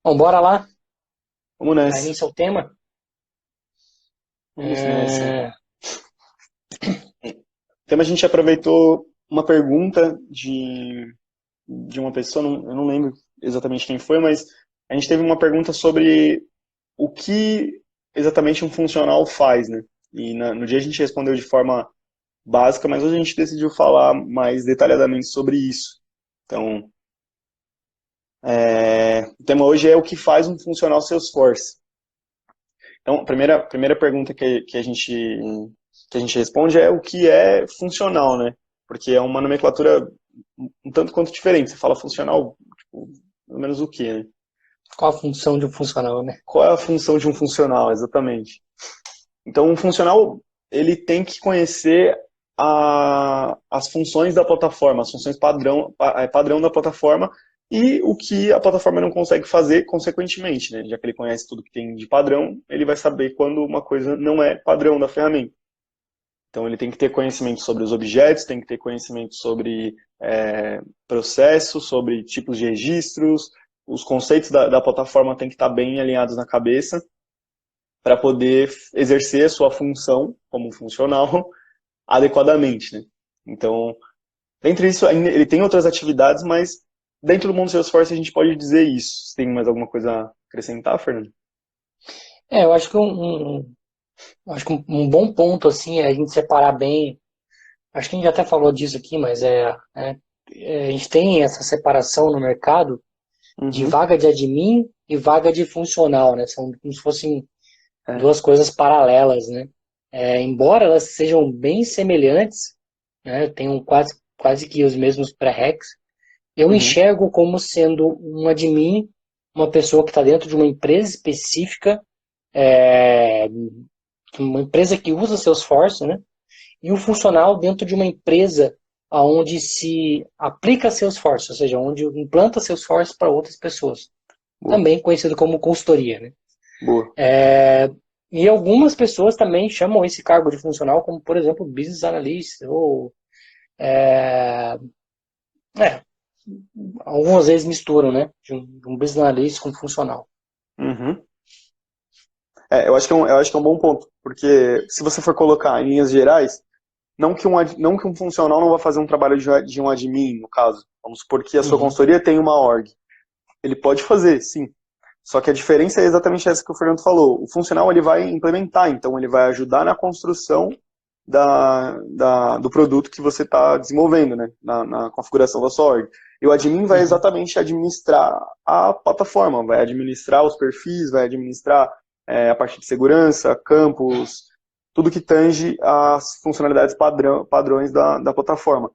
Bom, bora lá, Vamos dar nessa. início ao tema. Vamos nessa. É, O tema a gente aproveitou uma pergunta de uma pessoa, eu não lembro exatamente quem foi, mas a gente teve uma pergunta sobre o que exatamente um funcional faz, né? E no dia a gente respondeu de forma básica, mas hoje a gente decidiu falar mais detalhadamente sobre isso. Então, o tema hoje é o que faz um funcional Salesforce. Então, a primeira pergunta que a gente responde é o que é funcional, né? Porque é uma nomenclatura um tanto quanto diferente. Você fala funcional, tipo, pelo menos o quê, né? qual a função de um funcional, né? Qual é a função de um funcional, exatamente? Então, um funcional, ele tem que conhecer as funções da plataforma, as funções padrão da plataforma e o que a plataforma não consegue fazer, consequentemente, né? Já que ele conhece tudo que tem de padrão, ele vai saber quando uma coisa não é padrão da ferramenta. Então ele tem que ter conhecimento sobre os objetos, tem que ter conhecimento sobre processos, sobre tipos de registros, os conceitos da plataforma têm que estar bem alinhados na cabeça para poder exercer a sua função como funcional adequadamente, né? Então, dentre isso, ele tem outras atividades, mas dentro do mundo Salesforce a gente pode dizer isso. Você tem mais alguma coisa a acrescentar, Fernando? Eu acho que um bom ponto assim é a gente separar bem. Acho que a gente até falou disso aqui, mas a gente tem essa separação no mercado de Uhum. vaga de admin e vaga de funcional, né? São como se fossem É. duas coisas paralelas, né? Embora elas sejam bem semelhantes, né? Tenham quase que os mesmos pré-requisitos. Eu Uhum. enxergo como sendo um admin, uma pessoa que está dentro de uma empresa específica, é, uma empresa que usa Salesforce, né? E o funcional dentro de uma empresa onde se aplica Salesforce, ou seja, onde implanta Salesforce para outras pessoas. Boa. Também conhecido como consultoria, né? Boa. E algumas pessoas também chamam esse cargo de funcional como, por exemplo, Business Analyst, ou é, algumas vezes misturam, né? De um Business Analyst com funcional. Uhum. Eu acho que é um bom ponto, porque se você for colocar em linhas gerais, não que um funcional não vai fazer um trabalho de um admin, no caso. Vamos supor que a sua Uhum. consultoria tem uma org. Ele pode fazer, sim. Só que a diferença é exatamente essa que o Fernando falou. O funcional ele vai implementar, então ele vai ajudar na construção do produto que você está desenvolvendo, né? Na configuração da sua org. E o admin vai Uhum. exatamente administrar a plataforma, vai administrar os perfis, vai administrar a parte de segurança, campos, tudo que tange as funcionalidades padrões da plataforma.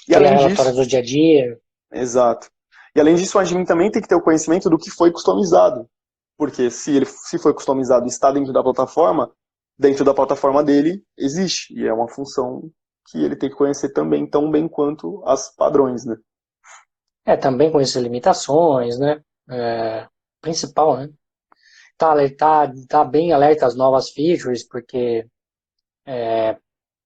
E Aquele além relatório disso, do dia a dia. exato. E além disso, o admin também tem que ter o conhecimento do que foi customizado. Porque se foi customizado e está dentro da plataforma dele, existe. E é uma função que ele tem que conhecer também tão bem quanto as padrões, né? Também com essas limitações, né? Principal, né? Tá bem alerta às novas features, porque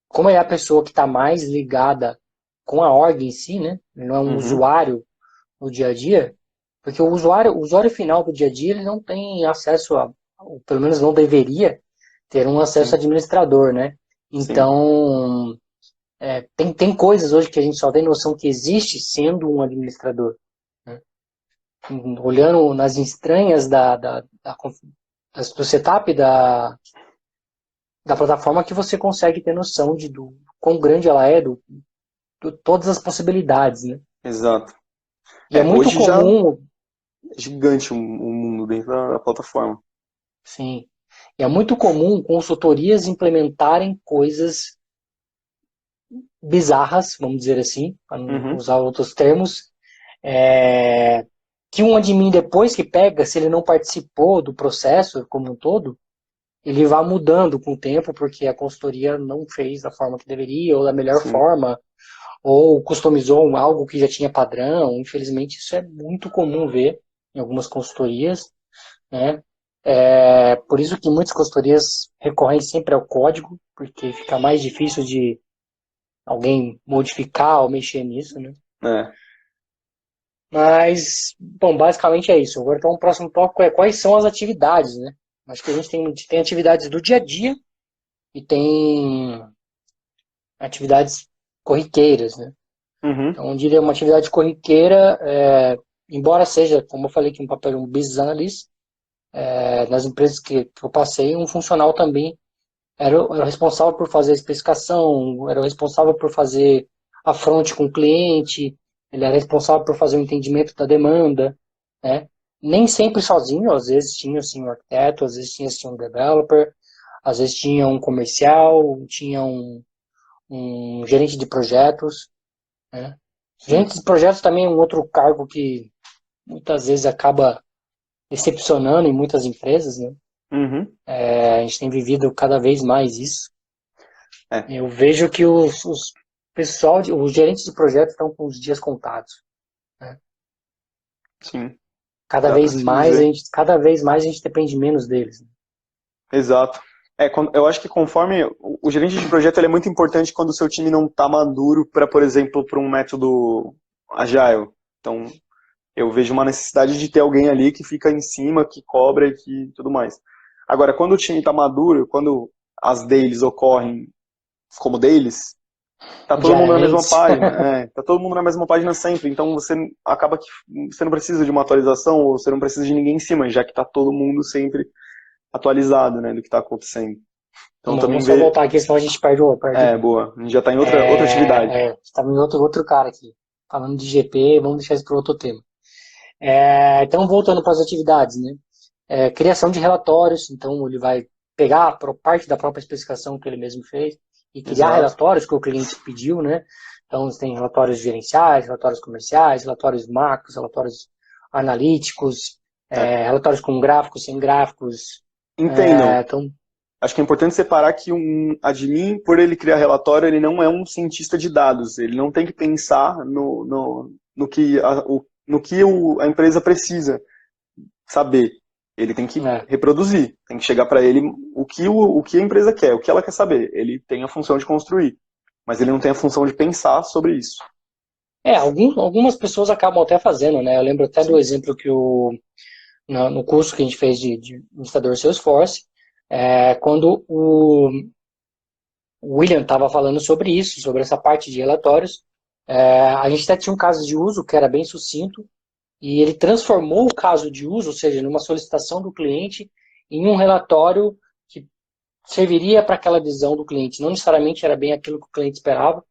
como é a pessoa que está mais ligada com a org em si, né? Ele não é um Uhum, usuário no dia a dia, porque o usuário final do dia a dia ele não tem acesso ou pelo menos não deveria ter um acesso sim, administrador, né? sim. Então, tem coisas hoje que a gente só tem noção que existe sendo um administrador, né? Olhando nas entranhas do setup da plataforma que você consegue ter noção do quão grande ela é, todas as possibilidades, né? Exato. E é muito Hoje já comum, é gigante o mundo dentro da plataforma. sim, e é muito comum consultorias implementarem coisas bizarras, vamos dizer assim, para não Uhum, usar outros termos, é, que um admin depois que pega, se ele não participou do processo como um todo, ele vai mudando com o tempo porque a consultoria não fez da forma que deveria ou da melhor sim. forma ou customizou algo que já tinha padrão. Infelizmente isso é muito comum ver em algumas consultorias, né? Por isso que muitas consultorias recorrem sempre ao código, porque fica mais difícil de alguém modificar ou mexer nisso, né? É. Mas, bom, basicamente é isso. Agora, então, o próximo tópico é quais são as atividades, né? Acho que a gente tem atividades do dia a dia e tem atividades corriqueiras, né? Uhum, Então, eu diria uma atividade corriqueira, embora seja, como eu falei aqui, um papel de um business analyst, nas empresas que eu passei, um funcional também era o responsável por fazer a especificação, era o responsável por fazer a fronte com o cliente, ele era responsável por fazer o entendimento da demanda, né? Nem sempre sozinho, às vezes tinha assim, um arquiteto, às vezes tinha assim, um developer, às vezes tinha um comercial, tinha um gerente de projetos, né? sim. Gerente de projetos também é um outro cargo que muitas vezes acaba decepcionando em muitas empresas, né? Uhum, A gente tem vivido cada vez mais isso. é, Eu vejo que os gerentes de projetos estão com os dias contados, né? sim. Cada Dá para vez se mais a dizer. gente, cada vez mais a gente depende menos deles, né? Exato. Eu acho que conforme o gerente de projeto ele é muito importante quando o seu time não está maduro para, por exemplo, para um método agile. Então, eu vejo uma necessidade de ter alguém ali que fica em cima, que cobra e que tudo mais. Agora, quando o time está maduro, quando as dailies ocorrem como dailies, tá todo mundo na mesma Diariamente. página. Tá todo mundo na mesma página sempre. Então você acaba que você não precisa de uma atualização ou você não precisa de ninguém em cima, já que tá todo mundo sempre atualizado, né, do que está acontecendo. Então também Vamos só ver. voltar aqui, senão a gente perde o rumo. Boa. A gente já está em outra atividade. Estamos em outro cara aqui, falando de GP, vamos deixar isso para outro tema. Então, voltando para as atividades, né? Criação de relatórios, então ele vai pegar parte da própria especificação que ele mesmo fez e criar Exato. relatórios que o cliente pediu, né? Então, você tem relatórios gerenciais, relatórios comerciais, relatórios macros, relatórios analíticos, É. relatórios com gráficos, sem gráficos. Entendam. Então, Acho que é importante separar que um admin, por ele criar relatório, ele não é um cientista de dados. Ele não tem que pensar no que a empresa precisa saber. Ele tem que é, reproduzir, tem que chegar para ele o que a empresa quer, o que ela quer saber. Ele tem a função de construir, mas ele não tem a função de pensar sobre isso. algumas pessoas acabam até fazendo, né? Eu lembro até do Sim, exemplo que no curso que a gente fez de administrador Salesforce, quando o William estava falando sobre isso, sobre essa parte de relatórios. A gente até tinha um caso de uso que era bem sucinto, e ele transformou o caso de uso, ou seja, numa solicitação do cliente, em um relatório que serviria para aquela visão do cliente. Não necessariamente era bem aquilo que o cliente esperava,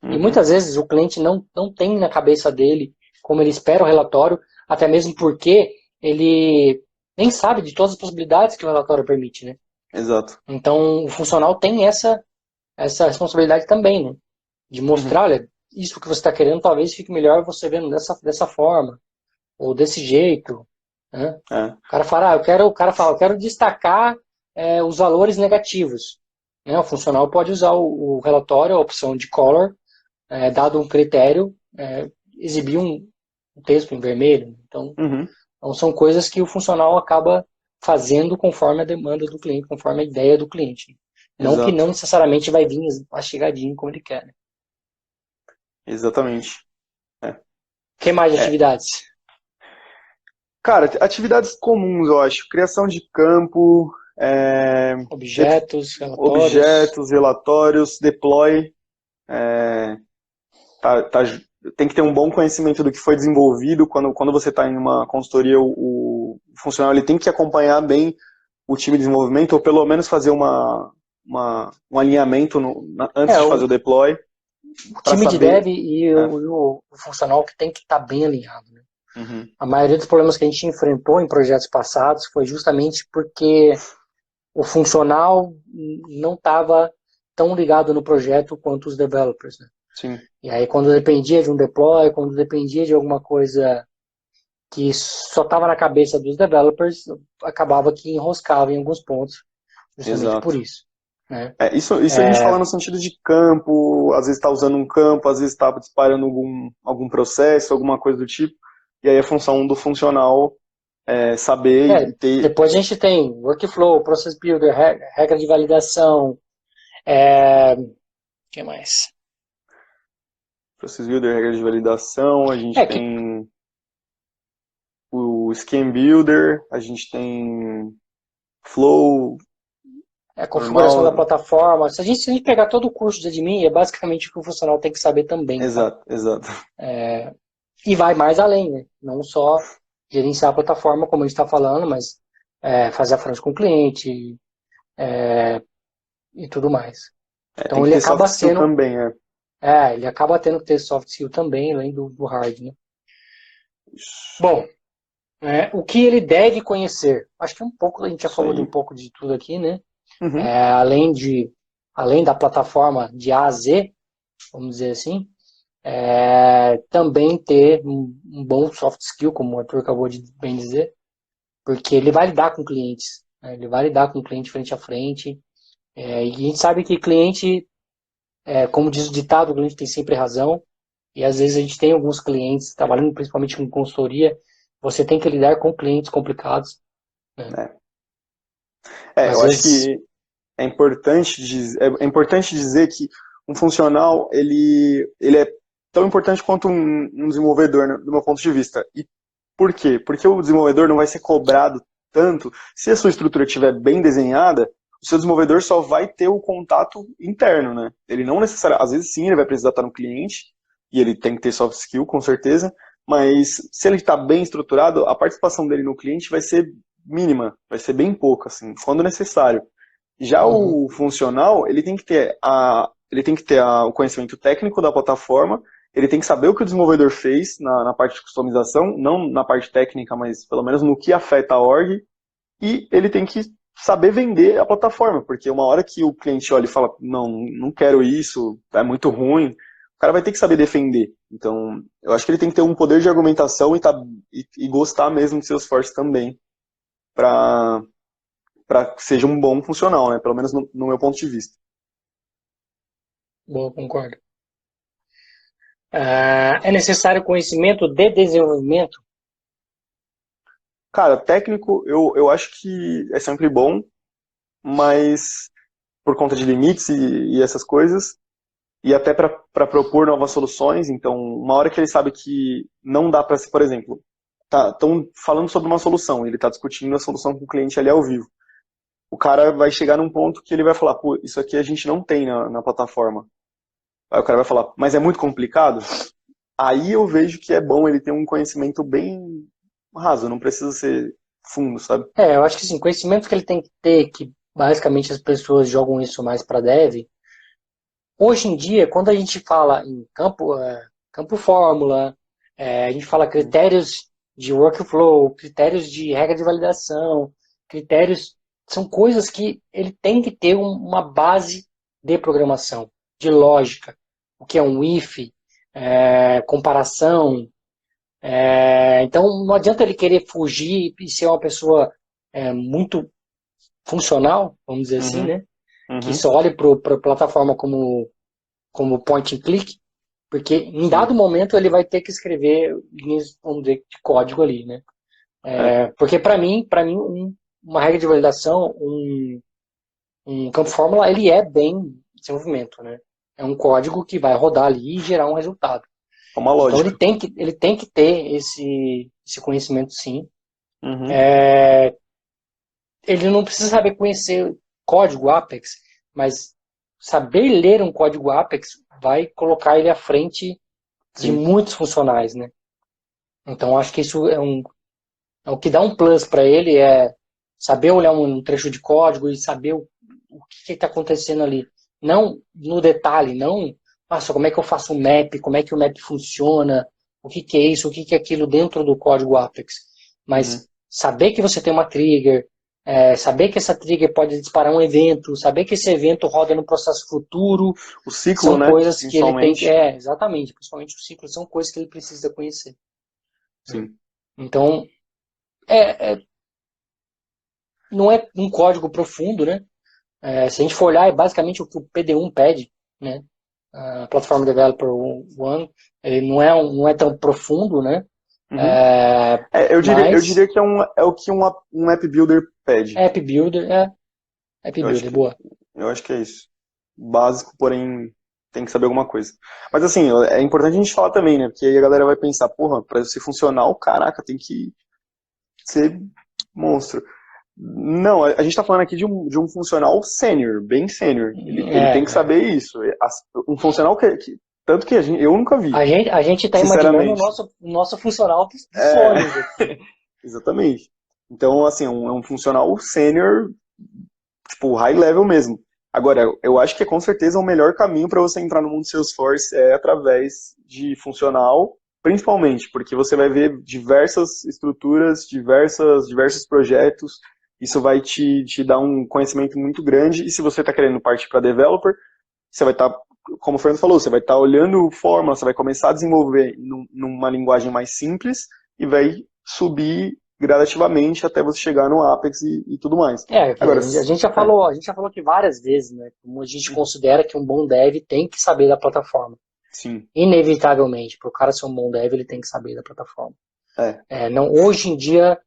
e uhum, muitas vezes o cliente não tem na cabeça dele como ele espera o relatório, até mesmo porque ele nem sabe de todas as possibilidades que o relatório permite, né? exato. Então, o funcional tem essa responsabilidade também, né? De Uhum, mostrar, olha, isso que você está querendo talvez fique melhor você vendo dessa forma, ou desse jeito, né? é, O cara fala, eu quero destacar os valores negativos. Né? O funcional pode usar o relatório, a opção de color, dado um critério, exibir um texto em vermelho. uhum, Então, são coisas que o funcional acaba fazendo conforme a demanda do cliente, conforme a ideia do cliente. Não que exato. não necessariamente vai vir mastigadinho como ele quer. Né? Exatamente. É. O que mais de É. atividades? Cara, atividades comuns, eu acho. Criação de campo, é, Objetos, relatórios. objetos, relatórios, deploy. é, tá- tá- Tem que ter um bom conhecimento do que foi desenvolvido. Quando você está em uma consultoria, o funcionário ele tem que acompanhar bem o time de desenvolvimento, ou pelo menos fazer um alinhamento antes de fazer O o deploy, para time de saber. dev e É, o funcional que tem que estar bem alinhado. Né? uhum, A maioria dos problemas que a gente enfrentou em projetos passados foi justamente porque o funcional não estava tão ligado no projeto quanto os developers. Né? sim, E aí, quando dependia de um deploy, quando dependia de alguma coisa que só estava na cabeça dos developers, acabava que enroscava em alguns pontos, justamente por exato. isso. Né? Isso a gente fala no sentido de campo, às vezes está usando um campo, às vezes está disparando algum processo, alguma coisa do tipo, e aí a função do funcional é saber e ter Depois a gente tem workflow, process builder, regra de validação, o que mais? process builder, regra de validação, a gente Que tem. o Scheme Builder, a gente tem Flow, A configuração da normal. plataforma. Se a gente pegar todo o curso de admin, é basicamente o que o funcional tem que saber também, tá? Exato, exato. E vai mais além, né? Não só gerenciar a plataforma, como a gente está falando, mas fazer a frente com o cliente e tudo mais. Tem Então que ele ter soft acaba skill sendo, também, é. ele acaba tendo que ter soft skill também, além do hard, né? Bom, o que ele deve conhecer? Acho que a gente já Isso falou de um aí. pouco de tudo aqui, né? Uhum. Além da plataforma de A a Z, vamos dizer assim, também ter um bom soft skill, como o Arthur acabou de bem dizer, porque ele vai lidar com clientes, né? Ele vai lidar com o cliente frente a frente, e a gente sabe que cliente, como diz o ditado, o cliente tem sempre razão, e às vezes a gente tem alguns clientes, trabalhando principalmente com consultoria, você tem que lidar com clientes complicados, né? Eu Às acho vezes, que é importante dizer que um funcional, ele é tão importante quanto um desenvolvedor, né, do meu ponto de vista. E por quê? Porque o desenvolvedor não vai ser cobrado tanto. Se a sua estrutura estiver bem desenhada, o seu desenvolvedor só vai ter o contato interno, né? Ele não necessariamente, às vezes sim, ele vai precisar estar no cliente, e ele tem que ter soft skill, com certeza, mas se ele está bem estruturado, a participação dele no cliente vai ser mínima, vai ser bem pouca, assim, quando necessário. Já uhum, o funcional, o conhecimento técnico da plataforma, ele tem que saber o que o desenvolvedor fez na parte de customização, não na parte técnica, mas pelo menos no que afeta a org, e ele tem que saber vender a plataforma, porque uma hora que o cliente olha e fala, não, não quero isso, é muito ruim, o cara vai ter que saber defender. Então, eu acho que ele tem que ter um poder de argumentação e gostar mesmo de Salesforce também, para que seja um bom funcional, né? Pelo menos no meu ponto de vista. bom, concordo. É necessário conhecimento de desenvolvimento? Cara, técnico, eu acho que é sempre bom, mas por conta de limites e essas coisas, e até para propor novas soluções. Então, uma hora que ele sabe que não dá para, por exemplo, estão falando sobre uma solução, ele está discutindo a solução com o cliente ali ao vivo. O cara vai chegar num ponto que ele vai falar, pô, isso aqui a gente não tem na plataforma. Aí o cara vai falar, mas é muito complicado? Aí eu vejo que é bom ele ter um conhecimento bem raso, não precisa ser fundo, sabe? Eu acho que sim, conhecimento que ele tem que ter, que basicamente as pessoas jogam isso mais para dev. Hoje em dia, quando a gente fala em campo fórmula, a gente fala critérios de workflow, critérios de regra de validação, critérios, são coisas que ele tem que ter uma base de programação, de lógica, o que é um if, comparação. Então, não adianta ele querer fugir e ser uma pessoa muito funcional, vamos dizer assim, Uhum, né? Que uhum, só olhe para a plataforma como point and click, porque em dado sim. momento ele vai ter que escrever linhas, vamos dizer, de código ali, né? É, Porque para mim uma regra de validação, um campo fórmula, ele é bem desenvolvimento, né? É um código que vai rodar ali e gerar um resultado. é uma Então lógica. ele tem que ter esse conhecimento, sim. Uhum, Ele não precisa saber conhecer código Apex, mas saber ler um código Apex vai colocar ele à frente de sim. muitos funcionais, né? Então acho que isso é o que dá um plus para ele, é saber olhar um trecho de código e saber o que está acontecendo ali. Não no detalhe, não, nossa, como é que eu faço um map, como é que o map funciona, o que é isso, o que é aquilo dentro do código Apex. Uhum. Mas saber que você tem uma trigger, saber que essa trigger pode disparar um evento, saber que esse evento roda no processo futuro, O ciclo, são né? coisas que ele tem que. Principalmente. Exatamente, principalmente o ciclo, são coisas que ele precisa conhecer. Né? Sim. Então, não é um código profundo, né? Se a gente for olhar, é basicamente o que o PD1 pede, né? A Platform Developer One, ele não é tão profundo, né? Uhum. Eu Mas diria que é o que um app builder pede. App Builder App Eu acho Builder, que, boa. eu acho que é isso. Básico, porém tem que saber alguma coisa. Mas assim, é importante a gente falar também, né? Porque aí a galera vai pensar, porra, pra ser funcional, caraca, tem que ser monstro. Não, a gente está falando aqui de um funcional sênior, bem sênior. Ele tem que saber isso. Um funcional tanto que eu nunca vi, a gente está imaginando sinceramente. o nosso funcional dos sonhos aqui. Exatamente. Então, assim, é um funcional sênior, tipo, high level mesmo. Agora, eu acho que com certeza o melhor caminho para você entrar no mundo Salesforce é através de funcional, principalmente, porque você vai ver diversas estruturas, diversos projetos, isso vai te dar um conhecimento muito grande, e se você está querendo partir para developer, você vai estar, como o Fernando falou, você vai estar olhando fórmula, você vai começar a desenvolver numa linguagem mais simples, e vai subir gradativamente até você chegar no Apex e tudo mais. Agora, A gente já falou aqui várias vezes, né? Como a gente considera que um bom dev tem que saber da plataforma. sim. Inevitavelmente, para o cara ser um bom dev, ele tem que saber da plataforma. É. Não, hoje em dia,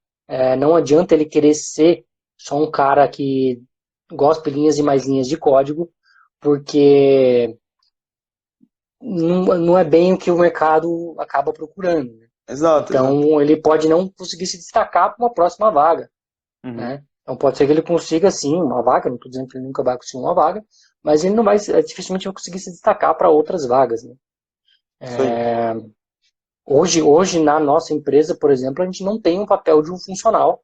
não adianta ele querer ser só um cara que gosta de linhas e mais linhas de código, porque não é bem o que o mercado acaba procurando. Né? Exato. Então, ele pode não conseguir se destacar para uma próxima vaga. Uhum. Né? Então, pode ser que ele consiga, sim, uma vaga, não estou dizendo que ele nunca vai conseguir uma vaga, mas ele não vai, dificilmente vai conseguir se destacar para outras vagas. Né? Hoje, na nossa empresa, por exemplo, a gente não tem um papel de um funcional,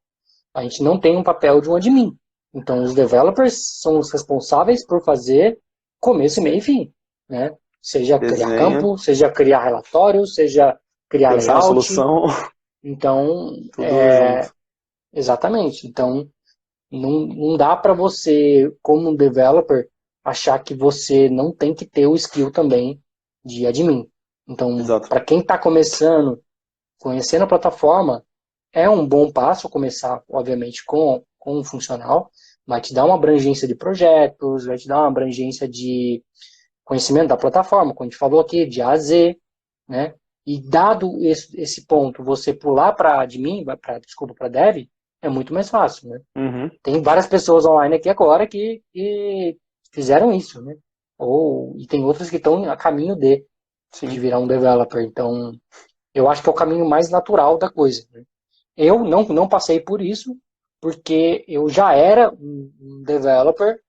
a gente não tem um papel de um admin. Então, os developers são os responsáveis por fazer começo, meio e fim. Né? Seja criar campo, seja criar relatório, seja criar pensar na layout. solução. Então, tudo junto. Exatamente. Então, não dá para você, como um developer, achar que você não tem que ter o skill também de admin. Então, para quem está começando, conhecendo a plataforma, é um bom passo começar, obviamente, com um funcional. Vai te dar uma abrangência de projetos, vai te dar uma abrangência de conhecimento da plataforma, como a gente falou aqui, de A a Z, né? E dado esse ponto, você pular para admin, para dev, é muito mais fácil, né? Uhum. Tem várias pessoas online aqui agora que fizeram isso, né? E tem outras que estão a caminho de virar um developer. Então, eu acho que é o caminho mais natural da coisa. Né? Eu não passei por isso, porque eu já era um developer,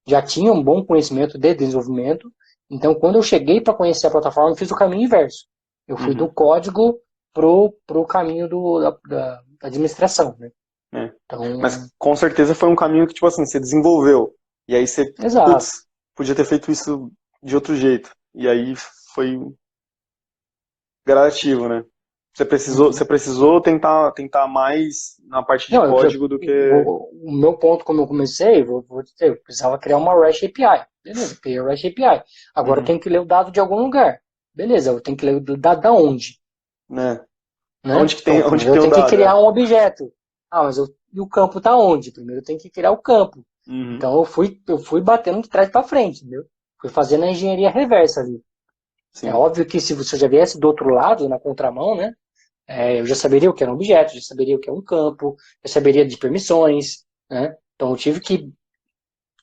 já tinha um bom conhecimento de desenvolvimento. Então, quando eu cheguei para conhecer a plataforma, eu fiz o caminho inverso. Eu fui do código pro caminho da administração, né? Então, mas com certeza foi um caminho que, tipo assim, você desenvolveu. E aí você, putz, podia ter feito isso de outro jeito. E aí foi gradativo, né? Você precisou tentar mais na parte de código do que... O meu ponto, como eu comecei, vou dizer, eu precisava criar uma REST API. Beleza, criei a REST API. Agora eu tenho que ler o dado de algum lugar. Beleza, eu tenho que ler o dado da onde? Né? Né? Onde que tem então, o eu tenho que criar um objeto. Mas e o campo está onde? Primeiro eu tenho que criar o campo. Então eu fui batendo de trás para frente, entendeu? Fui fazendo a engenharia reversa ali. Sim. É óbvio que se você já viesse do outro lado, na contramão, né? Eu já saberia o que era um objeto, já saberia o que é um campo, já saberia de permissões, né? Então eu tive que ir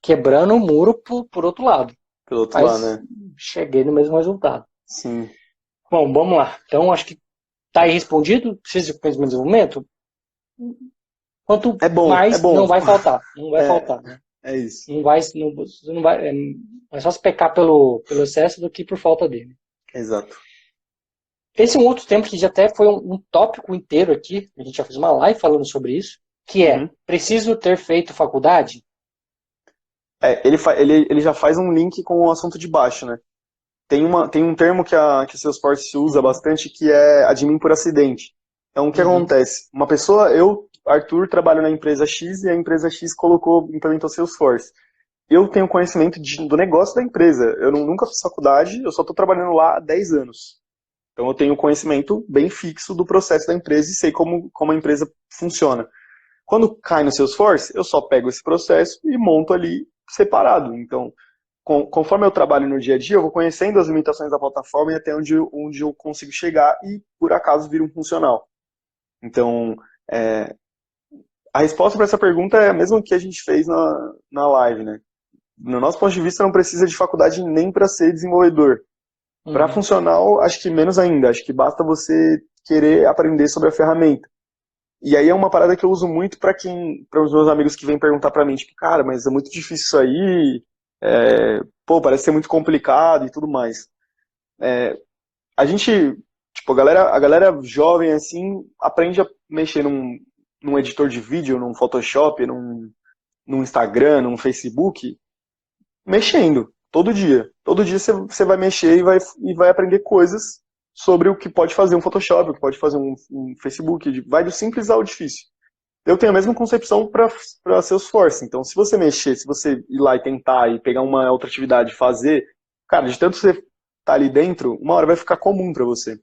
quebrando o muro por outro lado. Pelo outro lado, né? Cheguei no mesmo resultado. Sim. Bom, vamos lá. Então acho que está aí respondido. Precisa de conhecimento de desenvolvimento? Quanto mais, não vai faltar. Não vai faltar. Né? É isso. Não vai, é só se pecar pelo excesso do que por falta dele. Exato. Esse é um outro tema que já até foi um tópico inteiro aqui, a gente já fez uma live falando sobre isso, que é, preciso ter feito faculdade? Ele já faz um link com o assunto de baixo, né? Tem um termo que a Salesforce usa bastante, que é admin por acidente. Então, o que acontece? Uma pessoa, Arthur, trabalho na empresa X e a empresa X implementou Salesforce. Eu tenho conhecimento do negócio da empresa. Eu nunca fiz faculdade, eu só estou trabalhando lá há 10 anos. Então eu tenho conhecimento bem fixo do processo da empresa e sei como a empresa funciona. Quando cai no Salesforce, eu só pego esse processo e monto ali separado. Então, conforme eu trabalho no dia a dia, eu vou conhecendo as limitações da plataforma e até onde eu consigo chegar e, por acaso, vir um funcional. Então, a resposta para essa pergunta é a mesma que a gente fez na live, né? No nosso ponto de vista, não precisa de faculdade nem para ser desenvolvedor. Para funcional, acho que menos ainda. Acho que basta você querer aprender sobre a ferramenta. E aí é uma parada que eu uso muito para os meus amigos que vêm perguntar para mim, tipo, cara, mas é muito difícil isso aí, pô, parece ser muito complicado e tudo mais. A gente, tipo, a galera jovem, assim, aprende a mexer num editor de vídeo, num Photoshop, num Instagram, num Facebook, mexendo, todo dia. Todo dia você vai mexer e vai aprender coisas sobre o que pode fazer um Photoshop, o que pode fazer um Facebook, vai do simples ao difícil. Eu tenho a mesma concepção para Salesforce. Então, se você mexer, se você ir lá e tentar e pegar uma outra atividade e fazer, cara, de tanto você tá ali dentro, uma hora vai ficar comum para você.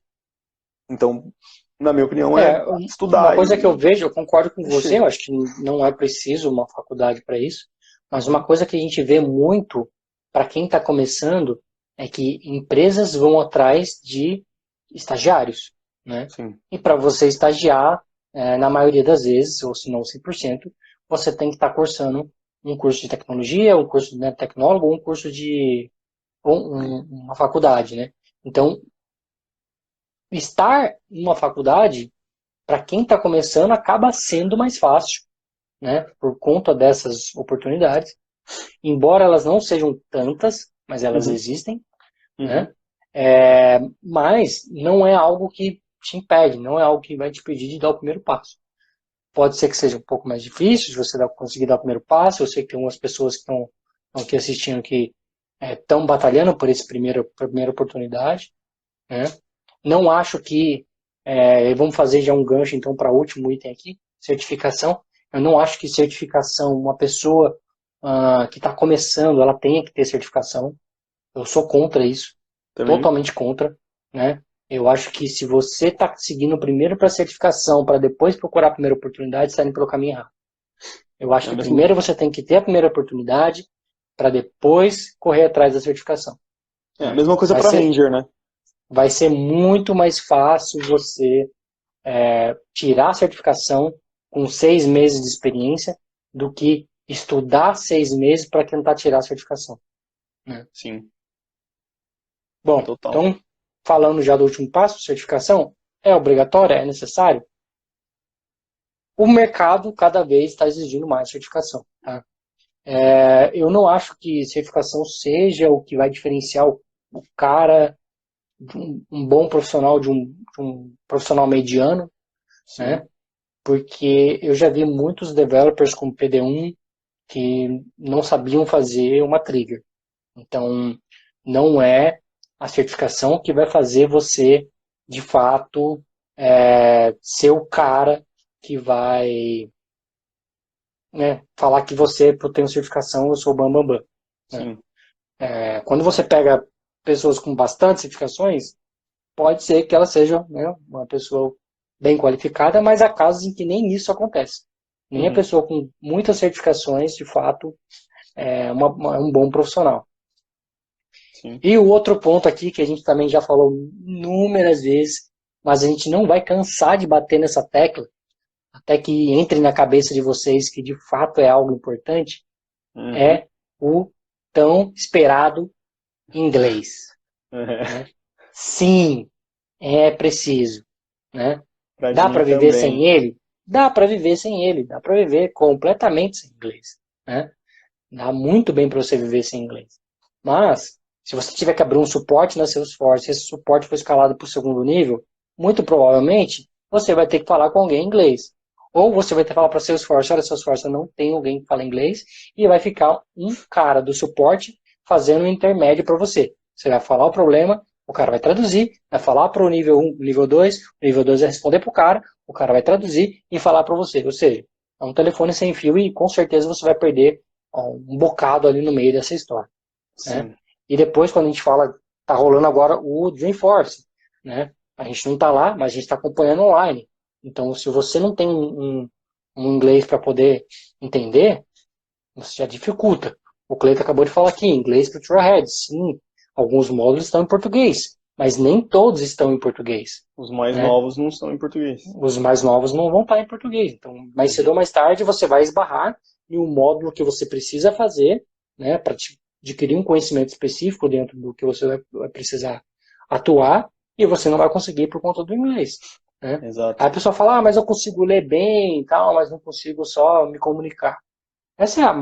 Então, na minha opinião, é Uma estudar coisa que eu e vejo, eu concordo com você, mexer. eu acho que não é preciso uma faculdade para isso, mas uma coisa que a gente vê muito para quem está começando é que empresas vão atrás de estagiários, né? Sim. E para você estagiar, na maioria das vezes, ou se não 100%, você tem que estar cursando um curso de tecnologia, um curso de tecnólogo, ou um curso de uma faculdade, né? Então, estar em uma faculdade para quem está começando, acaba sendo mais fácil, né? Por conta dessas oportunidades. Embora elas não sejam tantas, mas elas Uhum. existem, Uhum. né? Mas não é algo que te impede, não é algo que vai te impedir de dar o primeiro passo. Pode ser que seja um pouco mais difícil, se você conseguir dar o primeiro passo. Eu sei que tem umas pessoas que estão aqui assistindo que estão batalhando por essa primeira oportunidade, né? Não acho que. Vamos fazer já um gancho então para o último item aqui, certificação. Eu não acho que certificação, uma pessoa que está começando, ela tenha que ter certificação. Eu sou contra isso, Também. totalmente contra, né? Eu acho que se você está seguindo primeiro para certificação, para depois procurar a primeira oportunidade, está indo pelo caminho errado. Eu acho É que mesmo. primeiro você tem que ter a primeira oportunidade para depois correr atrás da certificação, É a né? mesma coisa Vai para ser, Ranger, né? vai ser muito mais fácil você tirar a certificação com 6 meses de experiência do que estudar 6 meses para tentar tirar a certificação, né? Sim, Bom, total. então, falando já do último passo, certificação, é obrigatória, é necessário? O mercado cada vez está exigindo mais certificação. Tá? Eu não acho que certificação seja o que vai diferenciar o cara de um bom profissional de um profissional mediano, Sim. né? Porque eu já vi muitos developers com PD1 que não sabiam fazer uma trigger. Então, não é a certificação que vai fazer você, de fato, ser o cara que vai, né, falar que você, por ter uma certificação, eu sou o bambambam. Bam, bam, né? Sim. Quando você pega pessoas com bastante certificações, pode ser que ela seja, né, uma pessoa bem qualificada, mas há casos em que nem isso acontece. Nem a Uhum. pessoa com muitas certificações, de fato, é um bom profissional. Sim. E o outro ponto aqui, que a gente também já falou inúmeras vezes, mas a gente não vai cansar de bater nessa tecla, até que entre na cabeça de vocês que de fato é algo importante, Uhum. é o tão esperado inglês. É. Né? Sim, é preciso. Né? Pra Dá mim para viver também. sem ele? Dá para viver sem ele, dá para viver completamente sem inglês. Né? Dá muito bem para você viver sem inglês. Mas, se você tiver que abrir um suporte na Salesforce, esse suporte foi escalado para o segundo nível, muito provavelmente você vai ter que falar com alguém em inglês. Ou você vai ter que falar para a Salesforce, olha, Salesforce, eu não tenho alguém que fala inglês, e vai ficar um cara do suporte fazendo um intermédio para você. Você vai falar o problema, o cara vai traduzir, vai falar para o nível 1, nível 2, o nível 2 vai responder para o cara vai traduzir e falar para você. Ou seja, é um telefone sem fio e com certeza você vai perder um bocado ali no meio dessa história. Né? Sim. E depois, quando a gente fala, tá rolando agora o Dreamforce, né? A gente não tá lá, mas a gente está acompanhando online. Então, se você não tem um inglês para poder entender, você já dificulta. O Cleiton acabou de falar aqui, inglês para Trailhead. Sim, alguns módulos estão em português, mas nem todos estão em português. Os mais Né? novos não são em português. Os mais novos não vão estar em português. Então, mais cedo ou mais tarde, você vai esbarrar em um módulo que você precisa fazer, né, para adquirir um conhecimento específico dentro do que você vai precisar atuar, e você não vai conseguir por conta do inglês. né? Exato. Aí a pessoa fala, mas eu consigo ler bem e tal, mas não consigo só me comunicar. Essa é a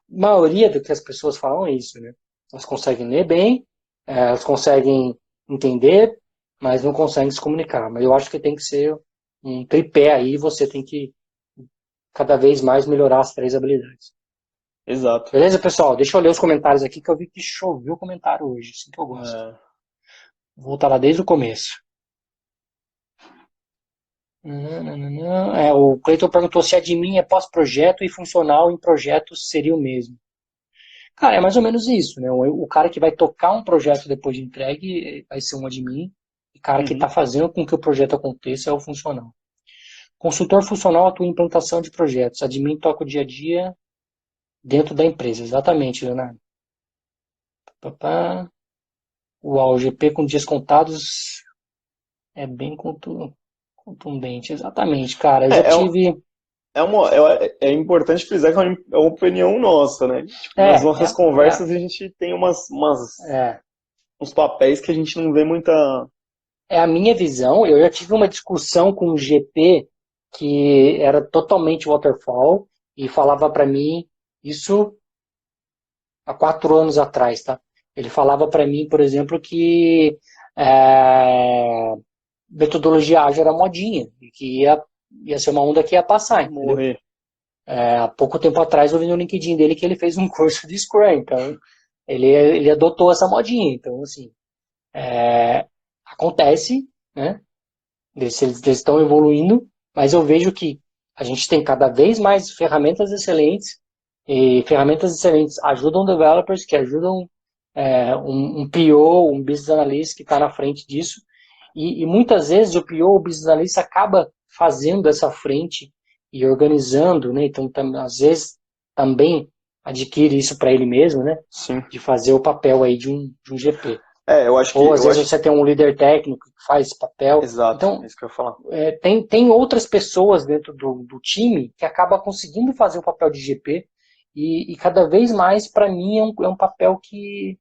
maioria do que as pessoas falam é isso, né? Elas conseguem ler bem, elas conseguem entender, mas não conseguem se comunicar. Mas eu acho que tem que ser um tripé aí, você tem que cada vez mais melhorar as três habilidades. Exato. Beleza, pessoal? Deixa eu ler os comentários aqui, que eu vi que choveu comentário hoje, assim que eu gosto. É, Vou voltar lá desde o começo. O Cleiton perguntou se admin é pós-projeto e funcional em projetos seria o mesmo. Cara, é mais ou menos isso, né? O cara que vai tocar um projeto depois de entregue vai ser um admin. E o cara que está uhum. fazendo com que o projeto aconteça é o funcional. Consultor funcional atua em implantação de projetos. Admin toca o dia a dia dentro da empresa. Exatamente, Leonardo. Papá. O GP com dias contados é bem contundente. Exatamente, cara. Eu já É, é, um- tive. é importante frisar que é uma opinião nossa, né? Tipo, nas É, nossas é, é, conversas a gente tem é. uns papéis que a gente não vê muita. É a minha visão. Eu já tive uma discussão com o GP que era totalmente waterfall e falava para mim isso há 4 anos atrás, tá? Ele falava para mim, por exemplo, que é, metodologia ágil era modinha e que ia ser uma onda que ia passar, entendeu? Morrer. Há pouco tempo atrás eu vi no LinkedIn dele que ele fez um curso de Scrum, então ele adotou essa modinha. Então, assim, acontece, né? Eles estão evoluindo, mas eu vejo que a gente tem cada vez mais ferramentas excelentes, e ferramentas excelentes ajudam developers, que ajudam um PO, um Business Analyst que está na frente disso, e muitas vezes o PO, o Business Analyst, acaba fazendo essa frente e organizando, né? Então, às vezes, também adquire isso para ele mesmo, né? Sim. De fazer o papel aí de um GP. É, eu acho que. Ou às Eu vezes acho. você tem um líder técnico que faz esse papel. Exato, é Então, isso que eu ia falar. tem outras pessoas dentro do time que acaba conseguindo fazer o papel de GP e cada vez mais, para mim, é um papel que,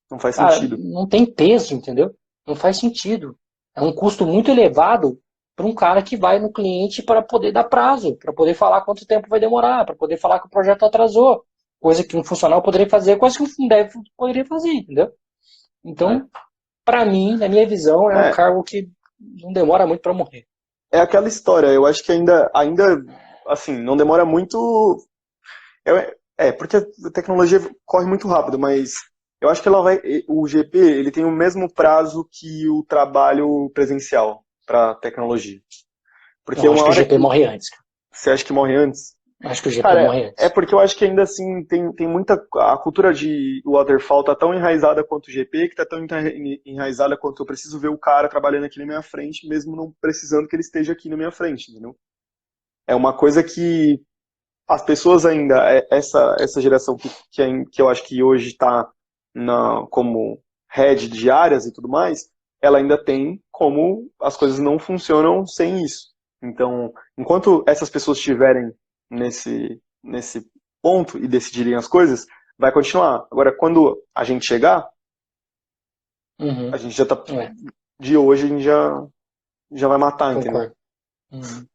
Não faz cara, sentido. não tem peso, entendeu? Não faz sentido. É um custo muito elevado para um cara que vai no cliente para poder dar prazo, para poder falar quanto tempo vai demorar, para poder falar que o projeto atrasou. Coisa que um funcional poderia fazer, coisa que um dev poderia fazer, entendeu? É. Então, para mim, na minha visão, é um É, cargo que não demora muito para morrer. é aquela história. Eu acho que ainda, assim, não demora muito. Porque a tecnologia corre muito rápido, mas eu acho que o GP, ele tem o mesmo prazo que o trabalho presencial para tecnologia. Porque Não, acho uma que o hora GP que morre antes. você acha que morre antes, Acho que o GP cara, morre é antes. porque eu acho que ainda assim tem muita. A cultura de waterfall tá tão enraizada quanto o GP, que tá tão enraizada quanto eu preciso ver o cara trabalhando aqui na minha frente, mesmo não precisando que ele esteja aqui na minha frente, entendeu? É uma coisa que as pessoas ainda, essa geração que eu acho que hoje está como head de áreas e tudo mais, ela ainda tem como as coisas não funcionam sem isso. Então, enquanto essas pessoas estiverem nesse ponto e decidirem as coisas, vai continuar. Agora, quando a gente chegar, a Uhum. gente já tá, É, de hoje, a gente já vai matar, entendeu? concordo. Uhum.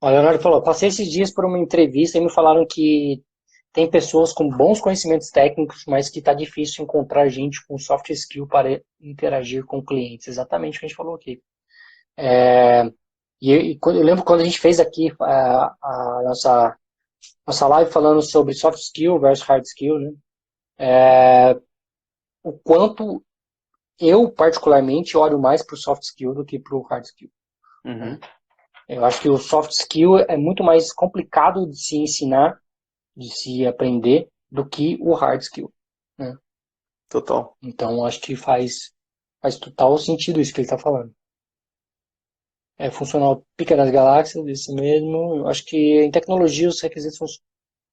O Leonardo falou, passei esses dias por uma entrevista e me falaram que tem pessoas com bons conhecimentos técnicos, mas que está difícil encontrar gente com soft skill para interagir com clientes. Exatamente o que a gente falou aqui. Eu lembro quando a gente fez aqui a nossa live falando sobre soft skill versus hard skill, né? O quanto eu, particularmente, olho mais para o soft skill do que para o hard skill. Uhum. Né? Eu acho que o soft skill é muito mais complicado de se ensinar, de se aprender, do que o hard skill. Né? Total. Então, acho que faz total sentido isso que ele está falando. É funcional pica das galáxias, isso mesmo. Eu acho que em tecnologia os requisitos,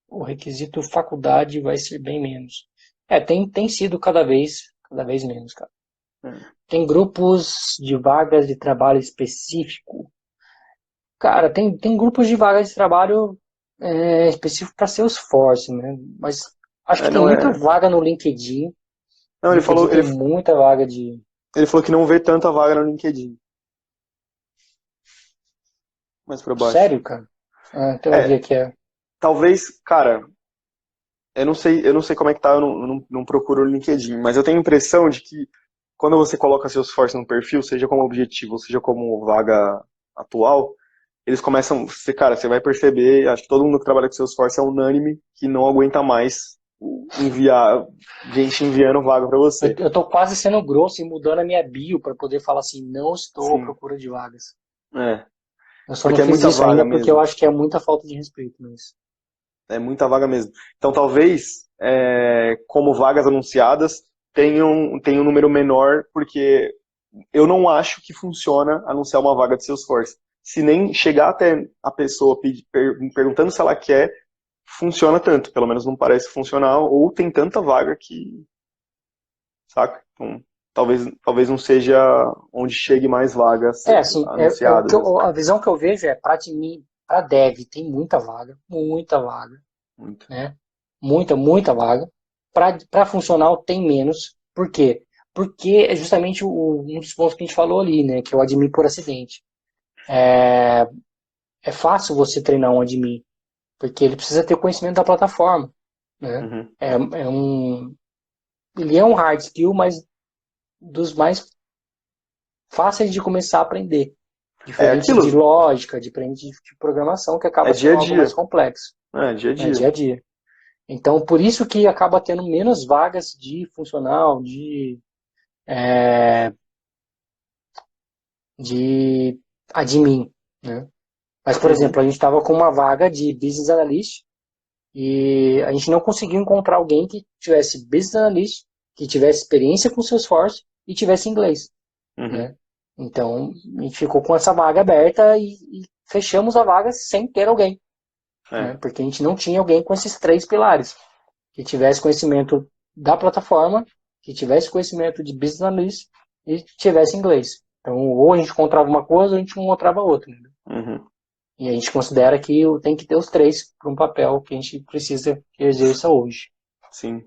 o requisito faculdade vai ser bem menos. Tem sido cada vez menos, cara. É. Tem grupos de vagas de trabalho específico. Cara, tem grupos de vagas de trabalho específico para Salesforce, né? Mas acho que tem Não muita é. vaga no LinkedIn. Não, LinkedIn tem muita vaga de. ele falou que não vê tanta vaga no LinkedIn. mais para baixo. Sério, cara? Então eu vi aqui. Talvez, cara, eu não sei como é que tá, eu não procuro o LinkedIn, mas eu tenho a impressão de que quando você coloca Salesforce no perfil, seja como objetivo, seja como vaga atual, eles começam, cara, você vai perceber, acho que todo mundo que trabalha com Salesforce é unânime que não aguenta mais enviar gente enviando vaga para você. Eu tô quase sendo grosso e mudando a minha bio para poder falar assim, não estou à Sim, procura de vagas. é, Eu só não porque é fiz muita isso vaga ainda porque eu mesmo. acho que é muita falta de respeito, mas... É muita vaga mesmo. Então, talvez, como vagas anunciadas, tenham um número menor, porque eu não acho que funciona anunciar uma vaga de Salesforce. Se nem chegar até a pessoa perguntando se ela quer, funciona tanto. Pelo menos não parece funcional, ou tem tanta vaga que, saca? Então, talvez não seja onde chegue mais vagas Assim, o que anunciadas, assim. a visão que eu vejo é, para mim, para dev, tem muita vaga, Muito. né? Muita vaga. Para funcional, tem menos. Por quê? Porque é justamente um dos pontos que a gente falou ali, né? Que é o admin por acidente. É fácil você treinar um admin, porque ele precisa ter o conhecimento da plataforma, né? Uhum. Ele é um hard skill, mas dos mais fáceis de começar a aprender. É Diferente de aquilo, lógica, diferente de programação, que é acaba dia sendo a algo mais dia. complexo, É, dia a né, dia dia. a dia. Então, por isso que acaba tendo menos vagas de funcional, de admin, né? Mas, por Uhum. exemplo, a gente estava com uma vaga de business analyst e a gente não conseguiu encontrar alguém que tivesse business analyst, que tivesse experiência com Salesforce e tivesse inglês, Uhum. né? Então, a gente ficou com essa vaga aberta e fechamos a vaga sem ter alguém, né? É. Porque a gente não tinha alguém com esses três pilares, que tivesse conhecimento da plataforma, que tivesse conhecimento de business analyst e tivesse inglês. Então, ou a gente encontrava uma coisa ou a gente não encontrava outra, né? Uhum. E a gente considera que tem que ter os três para um papel que a gente precisa que exerça hoje. Sim.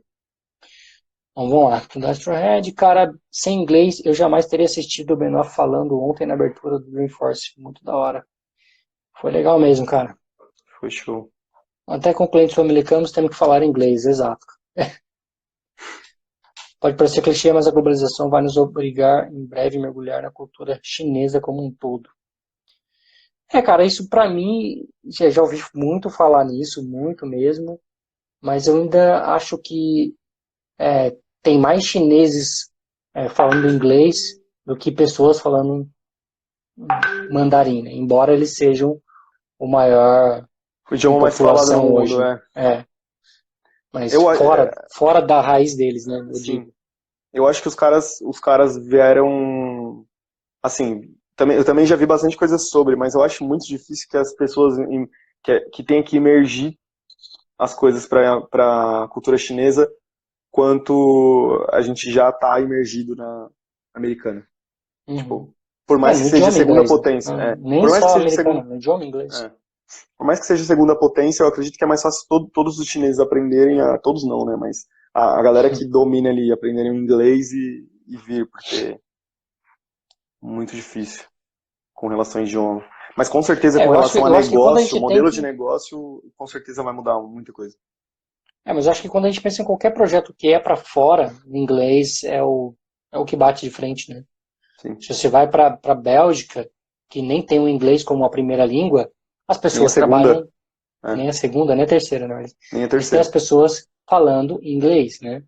Então vamos lá. Industrial Head, cara, sem inglês, eu jamais teria assistido o Benoff falando ontem na abertura do Dreamforce. Muito da hora. Foi legal mesmo, cara. Foi show. Até com clientes americanos temos que falar inglês, exato. Pode parecer clichê, mas a globalização vai nos obrigar em breve a mergulhar na cultura chinesa como um todo. Cara, isso pra mim, já ouvi muito falar nisso, muito mesmo, mas eu ainda acho que tem mais chineses falando inglês do que pessoas falando mandarim, né? Embora eles sejam o maior O em idioma mais falado no população mundo, hoje. é. Mas Eu, fora da raiz deles, né? Eu sim. digo. Eu acho que os caras vieram, assim, eu também já vi bastante coisa sobre, mas eu acho muito difícil que as pessoas que tenham que imergir as coisas para a cultura chinesa quanto a gente já está imergido na americana. Tipo, Tipo, por mais que no seja idioma segunda inglês, né? potência, Nem por mais que só seja americano, segunda, no idioma inglês. por mais que seja segunda potência, eu acredito que é mais fácil todos os chineses aprenderem, todos não, né, mas a galera que domina ali aprenderem o inglês e vir, porque é muito difícil com relação ao idioma. Mas com certeza com relação a Eu acho que quando a negócio, gente tem modelo de que. negócio, com certeza vai mudar muita coisa. Mas eu acho que quando a gente pensa em qualquer projeto que é para fora, o inglês é o que bate de frente, né? Sim. Se você vai para a Bélgica, que nem tem o inglês como a primeira língua, as Nem a pessoas segunda, trabalham, nem a segunda, nem a terceira, né? nem a Mas tem as terceira. pessoas falando inglês, né?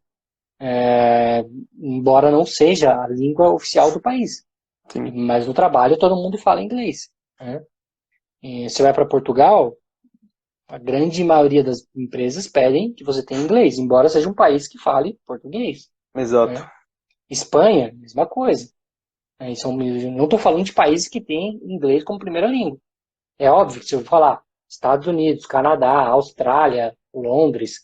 Embora não seja a língua oficial do país. Sim. Mas no trabalho todo mundo fala inglês, né? E você vai para Portugal, a grande maioria das empresas pedem que você tenha inglês, embora seja um país que fale português, Exato. né? Espanha, mesma coisa. Não estou falando de países que têm inglês como primeira língua. É óbvio que se eu falar Estados Unidos, Canadá, Austrália, Londres,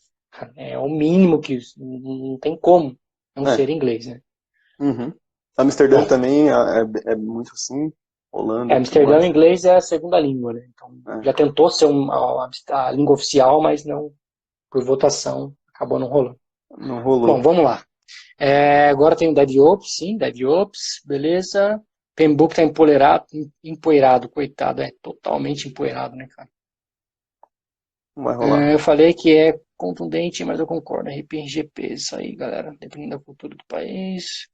é o mínimo que não tem como não É. ser inglês, né? Uhum. Amsterdã Bom, também é muito assim, Holanda, tudo Amsterdã, o mais. inglês é a segunda língua, né? Então, É. já tentou ser a língua oficial, mas não, por votação, acabou não rolando. Não Bom, rolou. vamos lá. Agora tem o DevOps, sim, DevOps, beleza. Pembroke tá empoeirado, coitado, é totalmente empoeirado, né, cara? Não vai rolar. Eu falei que é contundente, mas eu concordo. RPGP, isso aí, galera. Dependendo da cultura do país.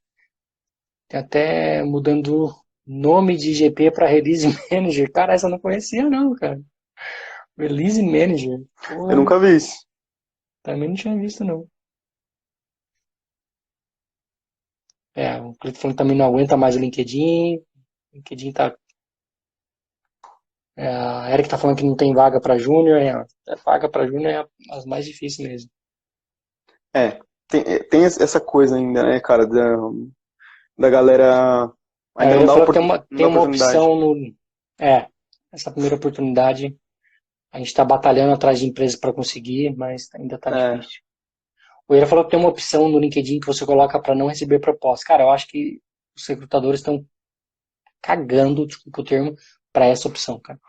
Tem até mudando nome de GP para Release Manager. Cara, essa eu não conhecia, não, cara. Release Manager. Eu Porra, nunca vi isso. também não tinha visto, não. O Cleiton falando que também não aguenta mais o LinkedIn. LinkedIn tá. A Eric tá falando que não tem vaga para Júnior. Vaga para Júnior é as mais difíceis mesmo. É, tem essa coisa ainda, né, cara, da galera ainda Ele não dá, falou que não tem dá uma oportunidade. opção no. Essa primeira oportunidade. A gente está batalhando atrás de empresas para conseguir, mas ainda tá É, difícil. O Ira falou que tem uma opção no LinkedIn que você coloca para não receber proposta. Cara, eu acho que os recrutadores estão cagando, desculpa o termo, para essa opção, cara.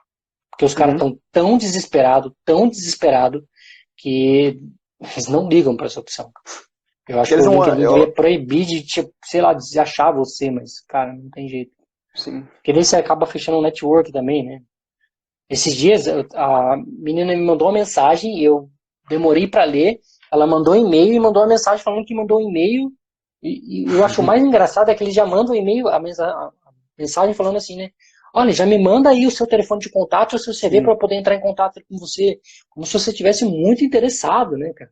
Porque os caras uhum. estão tão desesperado, que eles não ligam para essa opção. Eu acho que Eles o não, LinkedIn devia proibir de, tipo, sei lá, de achar você, mas, cara, não tem jeito. sim. Porque daí você acaba fechando um network também, né? Esses dias a menina me mandou uma mensagem, eu demorei para ler, ela mandou um e-mail e mandou uma mensagem falando que mandou um e-mail, e eu acho mais engraçado é que ele já manda um e-mail, a mensagem falando assim, né? Olha, já me manda aí o seu telefone de contato, o seu CV para Sim, eu poder entrar em contato com você, como se você estivesse muito interessado, né, cara?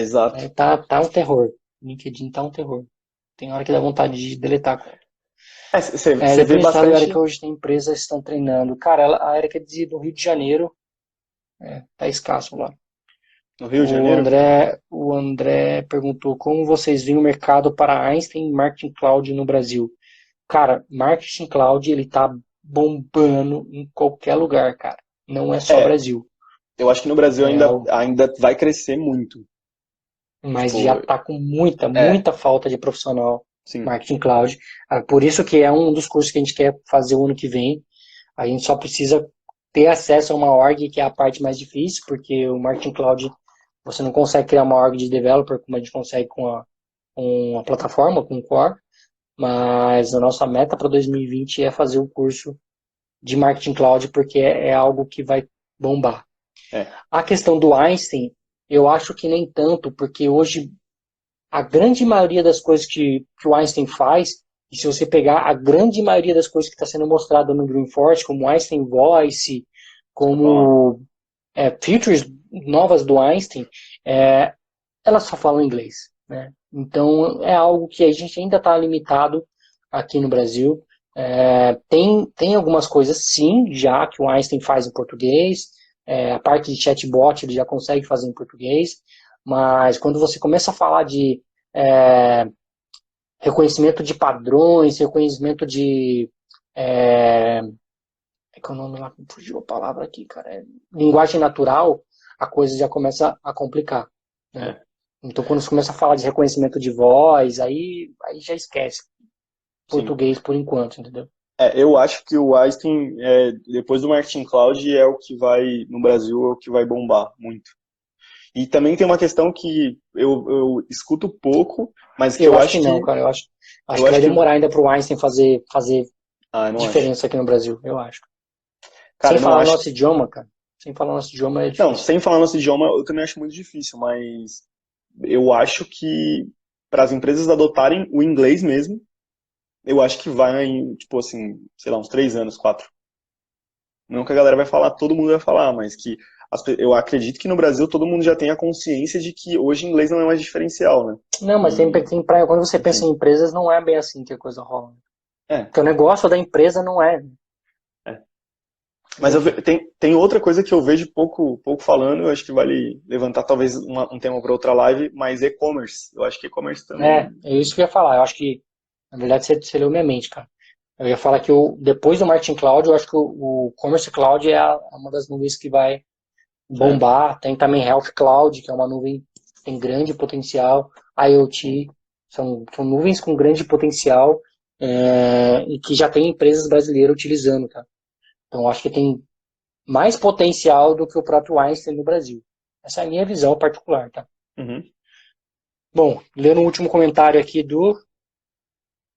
exato. Tá um terror. O LinkedIn tá um terror. Tem hora que dá vontade de deletar a conta. Você vê Depende do estado, a bastante Erika hoje tem empresas que estão treinando. Cara, a Erika é do Rio de Janeiro, tá escasso lá. no Rio de Janeiro. O André perguntou como vocês veem o mercado para Einstein e Marketing Cloud no Brasil. Cara, Marketing Cloud ele tá bombando em qualquer lugar, cara. Não é só É, Brasil. eu acho que no Brasil É algo, ainda vai crescer muito. mas já Tipo, tá com muita, é, muita falta de profissional sim, Marketing Cloud. Por isso que é um dos cursos que a gente quer fazer o ano que vem. A gente só precisa ter acesso a uma org, que é a parte mais difícil, porque o Marketing Cloud você não consegue criar uma org de developer como a gente consegue com a plataforma, com o Core, mas a nossa meta para 2020 é fazer o curso de Marketing Cloud, porque é algo que vai bombar. é, A questão do Einstein, eu acho que nem tanto, porque hoje a grande maioria das coisas que o Einstein faz, e se você pegar a grande maioria das coisas que está sendo mostrada no Dreamforce, como Einstein Voice, isso que eu ia falar. como features novas do Einstein, elas só falam inglês, né? Então é algo que a gente ainda está limitado aqui no Brasil. Tem algumas coisas, sim, já que o Einstein faz em português. A parte de chatbot ele já consegue fazer em português, mas quando você começa a falar de é, reconhecimento de padrões, reconhecimento de que é o nome lá, fugiu a palavra aqui, cara. Linguagem natural, a coisa já começa a complicar, né? É, Então, quando você começa a falar de reconhecimento de voz, aí já esquece sim. português por enquanto, entendeu? Eu acho que o Einstein, depois do Marketing Cloud, é o que vai, no Brasil, é o que vai bombar muito. E também tem uma questão que eu escuto pouco, mas que Eu eu acho que acho não, que, cara. Acho eu que vai acho que, demorar ainda para o Einstein fazer eu não acho. diferença aqui no Brasil, eu acho. Cara, Sem eu não falar o acho. nosso idioma, cara. Sem falar o nosso idioma é Não, difícil. sem falar nosso idioma, eu também acho muito difícil, mas eu acho que para as empresas adotarem o inglês mesmo, eu acho que vai em, tipo assim, sei lá, uns 3 anos, 4. Não que a galera vai falar, todo mundo vai falar, mas que eu acredito que no Brasil todo mundo já tem a consciência de que hoje inglês não é mais diferencial, né? Não, mas E, quando você pensa enfim, em empresas, não é bem assim que a coisa rola. é. Porque o negócio da empresa não é. É. Mas Mas enfim. tem outra coisa que eu vejo pouco falando, eu acho que vale levantar talvez um tema para outra live, mas e-commerce. Eu acho que e-commerce também. É isso que eu ia falar. Eu acho que, na verdade, você leu minha mente, cara. Eu ia falar que depois do Marketing Cloud, eu acho que o Commerce Cloud é uma das nuvens que vai É, bombar. Tem também Health Cloud, que é uma nuvem que tem grande potencial. IoT, são nuvens com grande potencial e que já tem empresas brasileiras utilizando, tá? Então, eu acho que tem mais potencial do que o próprio Einstein no Brasil. Essa é a minha visão particular, tá? uhum. Bom, lendo o último comentário aqui do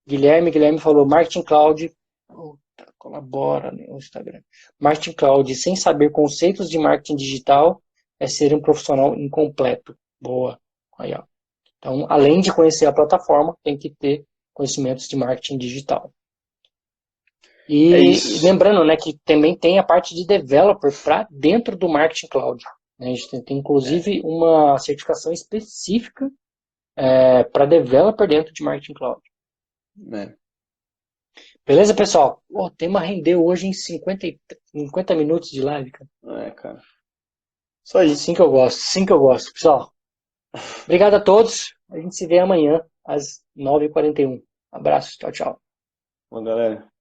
Guilherme falou, Marketing Cloud Puta, colabora no Instagram. Marketing Cloud, sem saber conceitos de marketing digital, é ser um profissional incompleto. Boa. Aí, ó. Então, além de conhecer a plataforma, tem que ter conhecimentos de marketing digital. É E isso. lembrando, né, que também tem a parte de developer para dentro do Marketing Cloud. Né? A gente tem inclusive uma certificação específica para developer dentro de Marketing Cloud. É. Beleza, pessoal? O tema rendeu hoje em 50 minutos de live, cara. É, cara. Isso aí. Assim que eu gosto, assim que eu gosto. Pessoal, obrigado a todos. A gente se vê amanhã às 9h41. Abraço, tchau, tchau. Bom, galera.